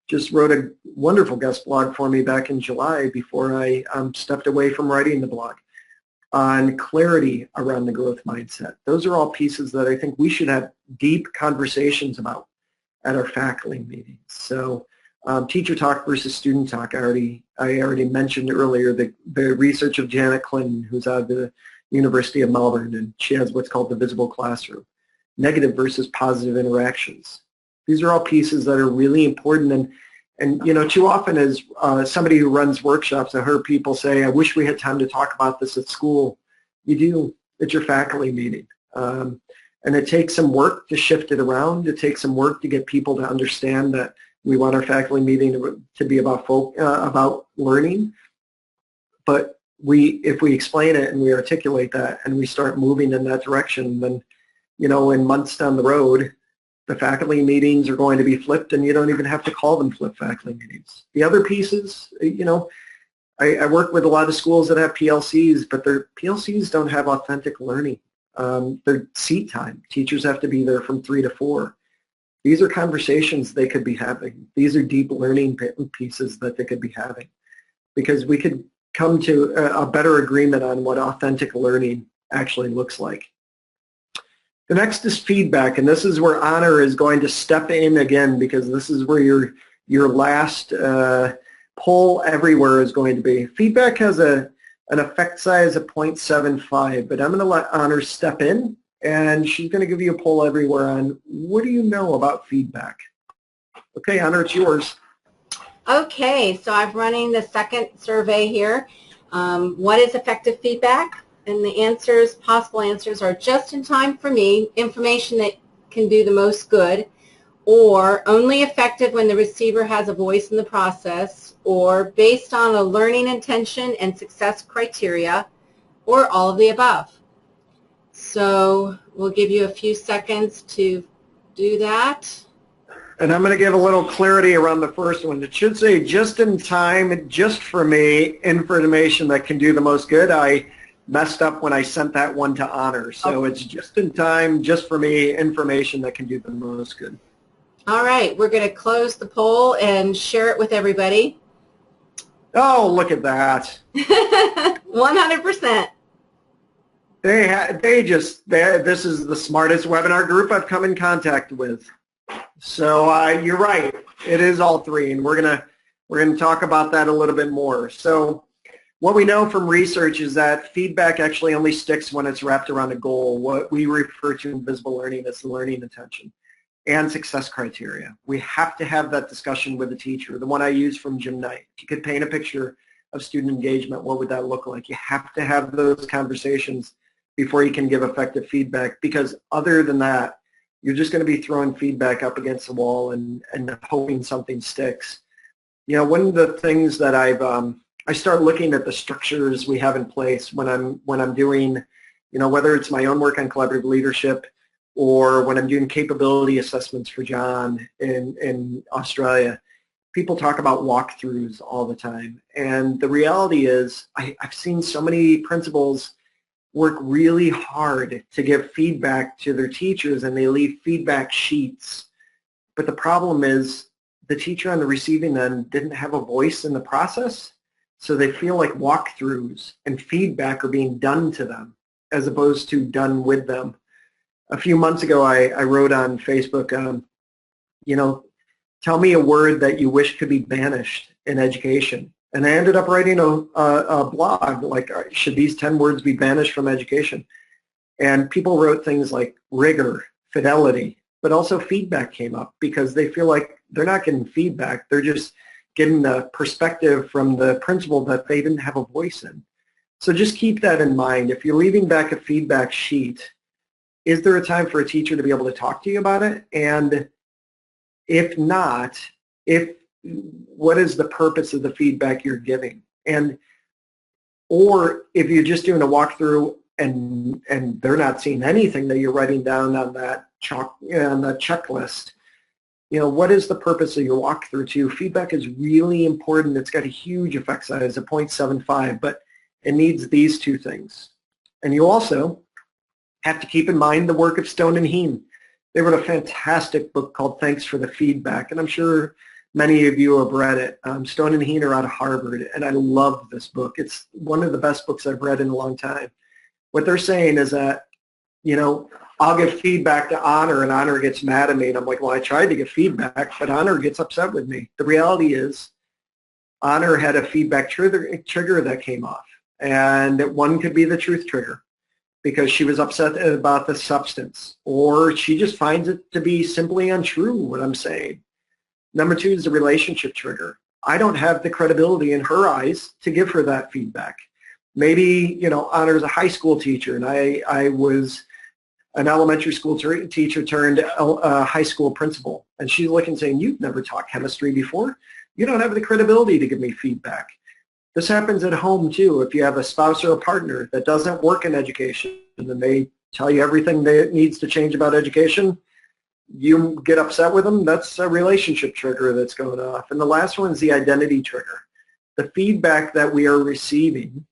just wrote a wonderful guest blog for me back in July before I stepped away from writing the blog on clarity around the growth mindset. Those are all pieces that I think we should have deep conversations about at our faculty meetings. So teacher talk versus student talk, I already mentioned earlier the research of Janet Clinton, who's out of the University of Melbourne, and she has what's called the visible classroom. Negative versus positive interactions. These are all pieces that are really important, and you know, too often as somebody who runs workshops, I heard people say, I wish we had time to talk about this at school. You do. It's your faculty meeting. And it takes some work to shift it around. It takes some work to get people to understand that we want our faculty meeting to be about learning. But if we explain it and we articulate that and we start moving in that direction, then, you know, in months down the road, the faculty meetings are going to be flipped, and you don't even have to call them flip faculty meetings. The other pieces, you know, I work with a lot of schools that have PLCs, but their PLCs don't have authentic learning. They're seat time. Teachers have to be there from 3 to 4. These are conversations they could be having. These are deep learning pieces that they could be having, because we could come to a better agreement on what authentic learning actually looks like. The next is feedback, and this is where Honor is going to step in again, because this is where your last poll everywhere is going to be. Feedback has an effect size of 0.75, but I'm going to let Honor step in, and she's going to give you a poll everywhere on what do you know about feedback. Okay, Honor, it's yours. Okay, so I'm running the second survey here. What is effective feedback? And the answers, possible answers, are just in time for me, information that can do the most good, or only effective when the receiver has a voice in the process, or based on a learning intention and success criteria, or all of the above. So we'll give you a few seconds to do that. And I'm going to give a little clarity around the first one. It should say just in time, just for me, information that can do the most good. I messed up when I sent that one to Honor. So it's just in time, just for me, information that can do the most good. All right, we're going to close the poll and share it with everybody. Oh, look at that. 100%. This is the smartest webinar group I've come in contact with. So you're right. It is all three, and we're gonna talk about that a little bit more. So what we know from research is that feedback actually only sticks when it's wrapped around a goal, what we refer to in visible learning as the learning intention and success criteria. We have to have that discussion with the teacher. The one I used from Jim Knight. If you could paint a picture of student engagement, what would that look like? You have to have those conversations before you can give effective feedback, because other than that, you're just going to be throwing feedback up against the wall and hoping something sticks. You know, one of the things that I start looking at the structures we have in place when I'm doing, you know, whether it's my own work on collaborative leadership or when I'm doing capability assessments for John in Australia. People talk about walkthroughs all the time, and the reality is I've seen so many principals work really hard to give feedback to their teachers, and they leave feedback sheets. But the problem is the teacher on the receiving end didn't have a voice in the process, so they feel like walkthroughs and feedback are being done to them as opposed to done with them. A few months ago, I wrote on Facebook, you know, tell me a word that you wish could be banished in education. And I ended up writing a blog, like, should these 10 words be banished from education? And people wrote things like rigor, fidelity, but also feedback came up because they feel like they're not getting feedback. They're just getting the perspective from the principal that they didn't have a voice in. So just keep that in mind. If you're leaving back a feedback sheet, is there a time for a teacher to be able to talk to you about it? And if not, what is the purpose of the feedback you're giving? Or if you're just doing a walkthrough and they're not seeing anything that you're writing down on that checklist, you know, what is the purpose of your walkthrough too? Feedback is really important. It's got a huge effect size of 0.75, but it needs these two things. And you also have to keep in mind the work of Stone and Heen. They wrote a fantastic book called Thanks for the Feedback, and I'm sure many of you have read it. Stone and Heen are out of Harvard, and I love this book. It's one of the best books I've read in a long time. What they're saying is that, you know, I'll give feedback to Honor, and Honor gets mad at me, and I'm like, well, I tried to give feedback, but Honor gets upset with me. The reality is Honor had a feedback trigger that came off, and one could be the truth trigger, because she was upset about the substance, or she just finds it to be simply untrue, what I'm saying. Number two is the relationship trigger. I don't have the credibility in her eyes to give her that feedback. Maybe, you know, Honor's a high school teacher, and I was an elementary school teacher turned high school principal, and she's looking saying, you've never taught chemistry before. You don't have the credibility to give me feedback. This happens at home too. If you have a spouse or a partner that doesn't work in education and they tell you everything that needs to change about education, you get upset with them, that's a relationship trigger that's going off. And the last one is the identity trigger. The feedback that we are receiving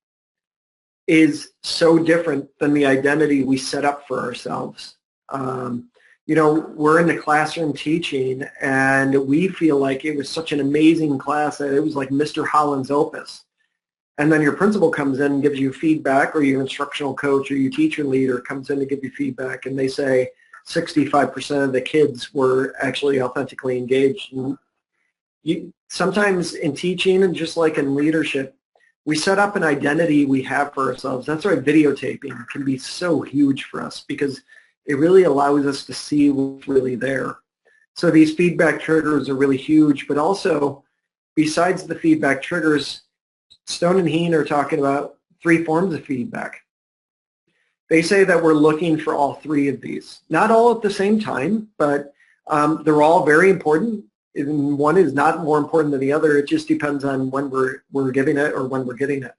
is so different than the identity we set up for ourselves. You know, we're in the classroom teaching, and we feel like it was such an amazing class that it was like Mr. Holland's opus. And then your principal comes in and gives you feedback, or your instructional coach or your teacher leader comes in to give you feedback, and they say 65% of the kids were actually authentically engaged. And sometimes in teaching, and just like in leadership, we set up an identity we have for ourselves. That's why videotaping can be so huge for us, because it really allows us to see what's really there. So these feedback triggers are really huge, but also besides the feedback triggers, Stone and Heen are talking about 3 forms of feedback. They say that we're looking for all 3 of these. Not all at the same time, but they're all very important. And one is not more important than the other. It just depends on when we're giving it or when we're getting it.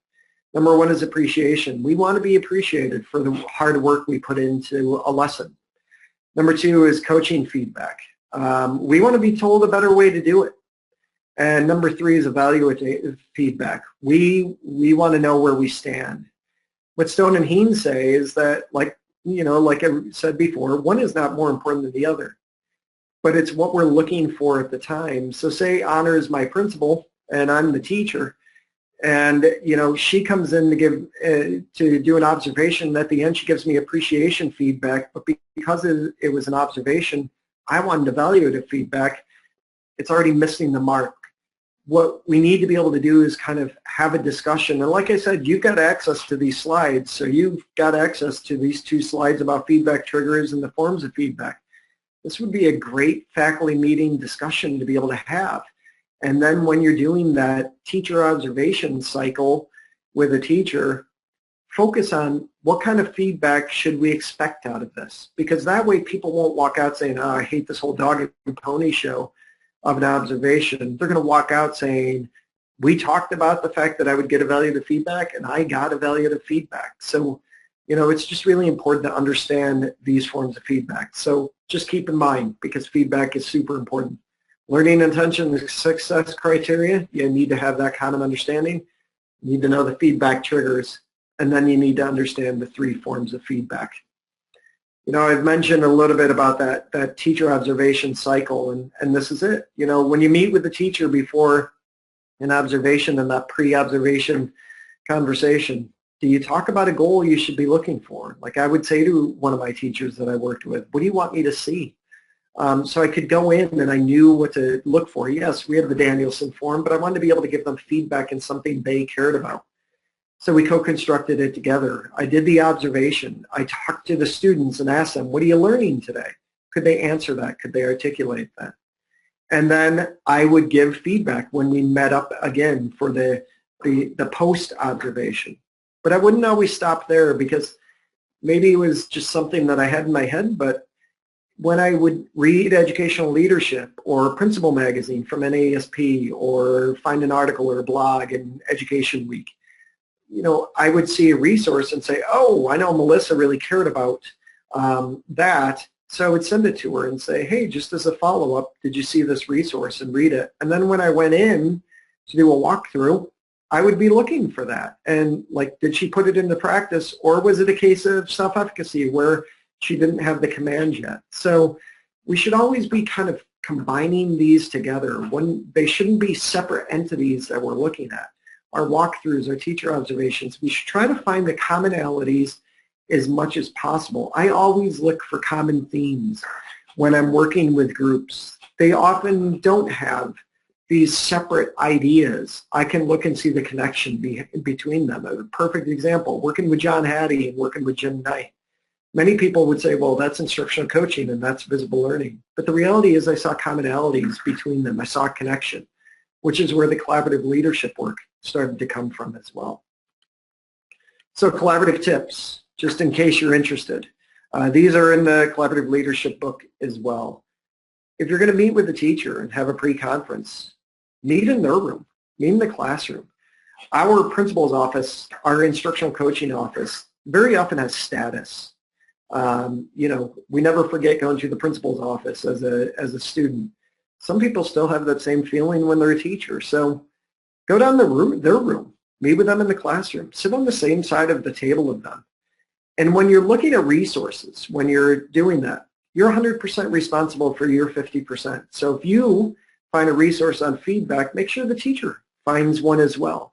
Number one is appreciation. We want to be appreciated for the hard work we put into a lesson. Number two is coaching feedback. We want to be told a better way to do it. And number three is evaluative feedback. We want to know where we stand. What Stone and Heen say is that, like I said before, one is not more important than the other, but it's what we're looking for at the time. So say Honor is my principal and I'm the teacher, and she comes in to give to do an observation. At the end, she gives me appreciation feedback, but because it was an observation, I wanted evaluative feedback. It's already missing the mark. What we need to be able to do is kind of have a discussion. And like I said, you've got access to these slides. So you've got access to these 2 slides about feedback triggers and the forms of feedback. This would be a great faculty meeting discussion to be able to have. And then when you're doing that teacher observation cycle with a teacher, focus on what kind of feedback should we expect out of this. Because that way people won't walk out saying, oh, I hate this whole dog and pony show of an observation. They're going to walk out saying, we talked about the fact that I would get evaluative feedback, and I got evaluative feedback. So, it's just really important to understand these forms of feedback. So just keep in mind, because feedback is super important. Learning intention and success criteria, you need to have that common understanding. You need to know the feedback triggers, and then you need to understand the 3 forms of feedback. I've mentioned a little bit about that teacher observation cycle, and this is it. When you meet with the teacher before an observation and that pre-observation conversation, do you talk about a goal you should be looking for? Like I would say to one of my teachers that I worked with, what do you want me to see? So I could go in and I knew what to look for. Yes, we have the Danielson form, but I wanted to be able to give them feedback in something they cared about. So we co-constructed it together. I did the observation. I talked to the students and asked them, what are you learning today? Could they answer that? Could they articulate that? And then I would give feedback when we met up again for the post-observation. But I wouldn't always stop there, because maybe it was just something that I had in my head, but when I would read Educational Leadership or Principal Magazine from NASP, or find an article or a blog in Education Week, I would see a resource and say, oh, I know Melissa really cared about that. So I would send it to her and say, hey, just as a follow-up, did you see this resource, and read it? And then when I went in to do a walkthrough, I would be looking for that. And did she put it into practice, or was it a case of self-efficacy where she didn't have the command yet? So we should always be kind of combining these together. They shouldn't be separate entities that we're looking at. Our walkthroughs, our teacher observations, we should try to find the commonalities as much as possible. I always look for common themes when I'm working with groups. They often don't have these separate ideas. I can look and see the connection between them. A perfect example, working with John Hattie and working with Jim Knight. Many people would say, well, that's instructional coaching and that's visible learning. But the reality is I saw commonalities between them. I saw a connection, which is where the collaborative leadership work started to come from as well. So collaborative tips, just in case you're interested. These are in the collaborative leadership book as well. If you're going to meet with a teacher and have a pre-conference, meet in their room, meet in the classroom. Our principal's office, our instructional coaching office, very often has status. We never forget going to the principal's office as a student. Some people still have that same feeling when they're a teacher. So go down their room, meet with them in the classroom, sit on the same side of the table of them. And when you're looking at resources, when you're doing that, you're 100% responsible for your 50%. So if you find a resource on feedback, make sure the teacher finds one as well.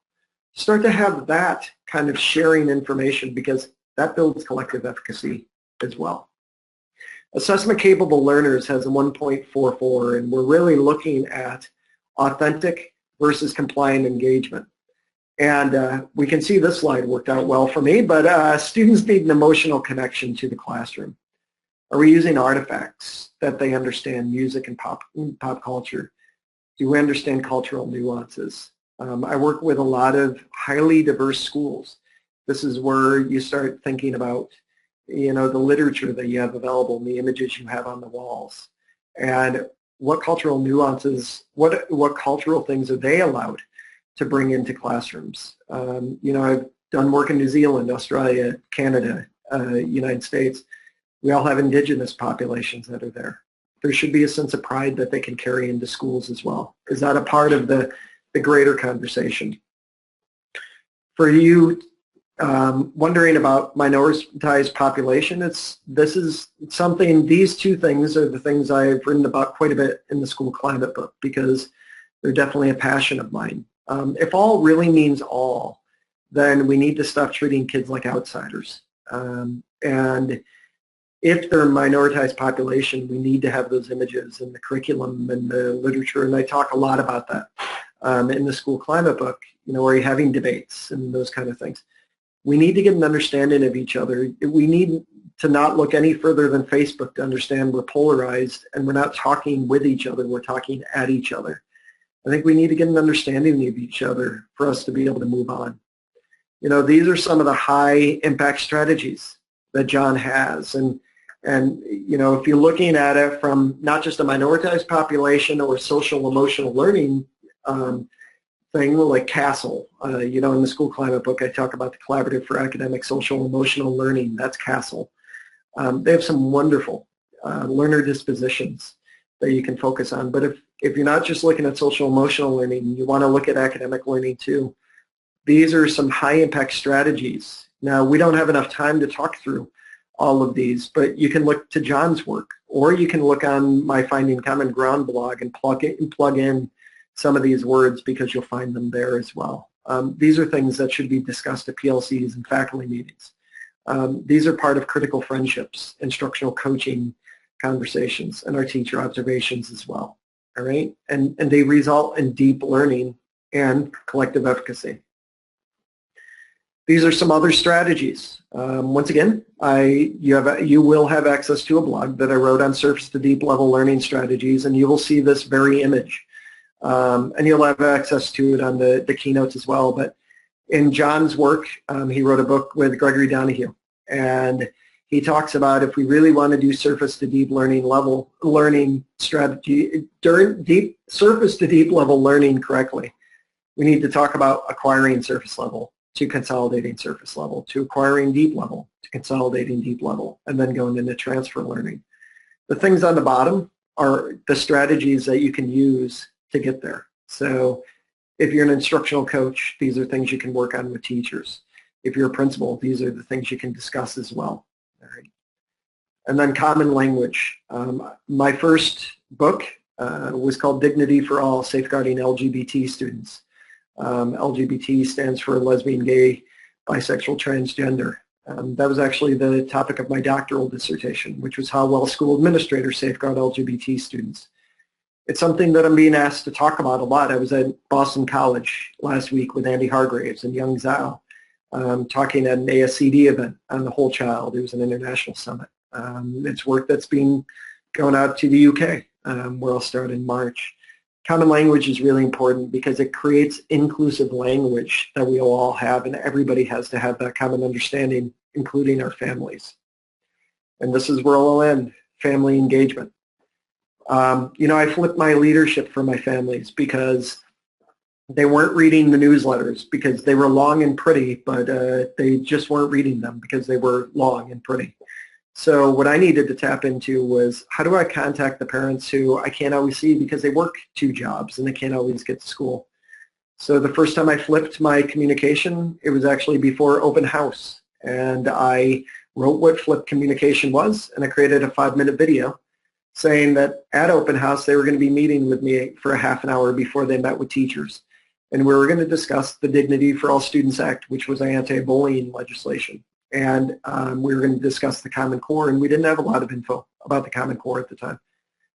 Start to have that kind of sharing information, because that builds collective efficacy as well. Assessment capable learners has a 1.44, and we're really looking at authentic versus compliant engagement. And we can see this slide worked out well for me, but students need an emotional connection to the classroom. Are we using artifacts that they understand, music and pop culture? Do we understand cultural nuances? I work with a lot of highly diverse schools. This is where you start thinking about, the literature that you have available and the images you have on the walls. And what cultural nuances, what cultural things are they allowed to bring into classrooms? I've done work in New Zealand, Australia, Canada, United States. We all have indigenous populations that are there. There should be a sense of pride that they can carry into schools as well. Is that a part of the greater conversation? For you wondering about minoritized population, this is something, these two things are the things I've written about quite a bit in the school climate book because they're definitely a passion of mine. If all really means all, then we need to stop treating kids like outsiders. And if they're a minoritized population, we need to have those images in the curriculum and the literature, and I talk a lot about that in the school climate book, where you're having debates and those kind of things. We need to get an understanding of each other. We need to not look any further than Facebook to understand we're polarized and we're not talking with each other, we're talking at each other. I think we need to get an understanding of each other for us to be able to move on. These are some of the high impact strategies that John has. And if you're looking at it from not just a minoritized population or social emotional learning thing like CASEL, in the school climate book I talk about the Collaborative for Academic Social Emotional Learning, that's CASEL. They have some wonderful learner dispositions that you can focus on. But if you're not just looking at social emotional learning, you want to look at academic learning too. These are some high impact strategies. Now, we don't have enough time to talk through all of these, but you can look to John's work, or you can look on my Finding Common Ground blog and plug in some of these words because you'll find them there as well. These are things that should be discussed at PLCs and faculty meetings. These are part of critical friendships, instructional coaching conversations, and our teacher observations as well. All right, and they result in deep learning and collective efficacy. These are some other strategies. Once again, you will have access to a blog that I wrote on surface to deep level learning strategies, and you will see this very image. And you'll have access to it on the keynotes as well. But in John's work, he wrote a book with Gregory Donoghue, and he talks about if we really want to do surface to deep learning strategy, surface to deep level learning correctly, we need to talk about acquiring surface level to consolidating surface level, to acquiring deep level, to consolidating deep level, and then going into transfer learning. The things on the bottom are the strategies that you can use to get there. So if you're an instructional coach, these are things you can work on with teachers. If you're a principal, these are the things you can discuss as well. All right. And then common language. My first book was called Dignity for All, Safeguarding LGBT Students. LGBT stands for lesbian, gay, bisexual, transgender. That was actually the topic of my doctoral dissertation, which was how well school administrators safeguard LGBT students. It's something that I'm being asked to talk about a lot. I was at Boston College last week with Andy Hargraves and Young Zhao, talking at an ASCD event on the whole child. It was an international summit. It's work that's been going out to the UK, where I'll start in March. Common language is really important because it creates inclusive language that we will all have, and everybody has to have that common understanding, including our families. And this is where I'll end, family engagement. I flipped my leadership for my families because they weren't reading the newsletters because they were long and pretty, but they just weren't reading them because they were long and pretty. So what I needed to tap into was, how do I contact the parents who I can't always see because they work 2 jobs and they can't always get to school? So the first time I flipped my communication, it was actually before open house. And I wrote what flipped communication was, and I created a 5-minute video saying that at open house they were going to be meeting with me for a half an hour before they met with teachers. And we were going to discuss the Dignity for All Students Act, which was anti-bullying legislation. And we were going to discuss the Common Core, and we didn't have a lot of info about the Common Core at the time.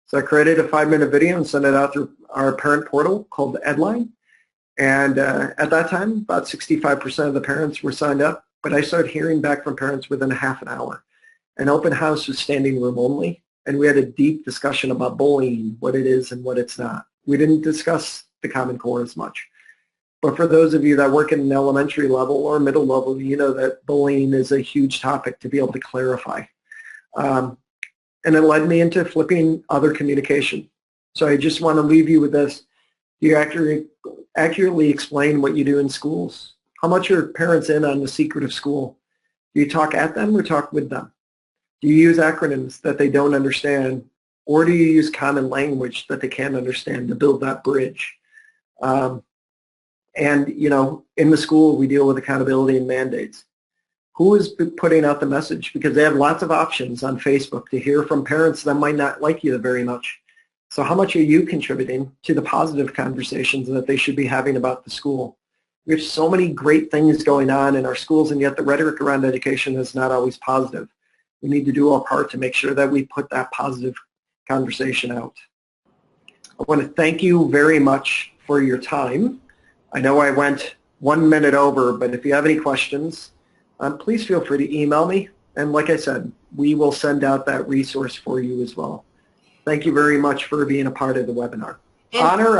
So I created a 5-minute video and sent it out through our parent portal called Edline. And at that time, about 65% of the parents were signed up, but I started hearing back from parents within a half an hour. And open house was standing room only, and we had a deep discussion about bullying, what it is and what it's not. We didn't discuss the Common Core as much. But for those of you that work in an elementary level or middle level, you know that bullying is a huge topic to be able to clarify. And it led me into flipping other communication. So I just want to leave you with this. Do you accurately explain what you do in schools? How much are parents in on the secret of school? Do you talk at them or talk with them? Do you use acronyms that they don't understand, or do you use common language that they can't understand to build that bridge? And, you know, in the school, we deal with accountability and mandates. Who is putting out the message? Because they have lots of options on Facebook to hear from parents that might not like you very much. So how much are you contributing to the positive conversations that they should be having about the school? We have so many great things going on in our schools, and yet the rhetoric around education is not always positive. We need to do our part to make sure that we put that positive conversation out. I want to thank you very much for your time. I know I went 1 minute over, but if you have any questions, please feel free to email me. And like I said, we will send out that resource for you as well. Thank you very much for being a part of the webinar. Honor,